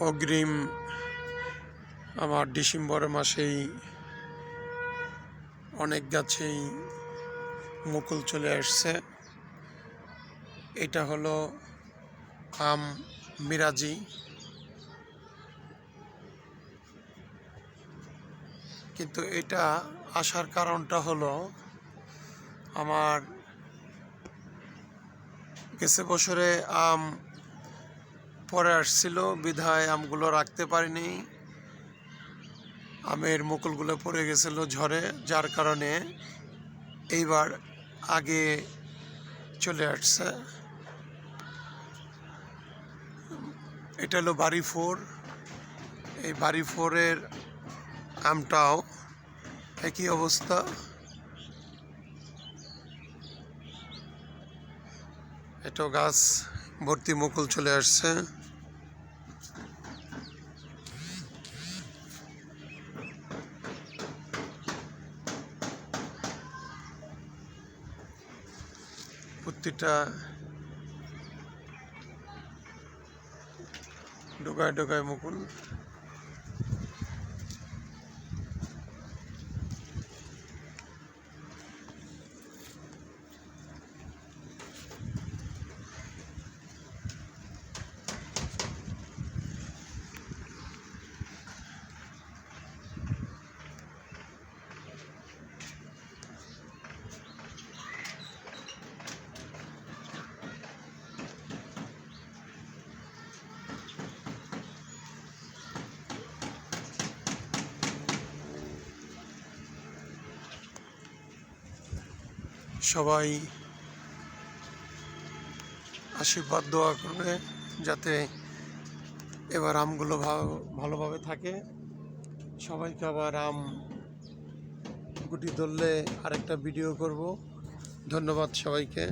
অগ্রিম আমার ডিসেম্বর মাসেই অনেক গাছেই মুকুল চলে আসছে। এটা হলো আম মিরাজি। কিন্তু এটা আসার কারণটা হলো আমার গেছে বছরে আম পরে আসছিল বিধায় আমগুলো রাখতে পারিনি, আমের মুকুলগুলো পড়ে গেছিল ঝড়ে, যার কারণে এইবার আগে চলে আসছে। এটা হলো বাড়ি 4। এই বাড়ি 4-এর আমটাও একই অবস্থা। এটাও গাছ ভর্তি মুকুল চলে আসছে। প্রতিটা ডোকায় ডোকায় মুকুল। সবাই আশীর্বাদ দোয়া করবে যাতে এবার আমগুলো ভালোভাবে থাকে। সবাইকে আবার আম গুটি ধরলে আরেকটা ভিডিও করব। ধন্যবাদ সবাইকে।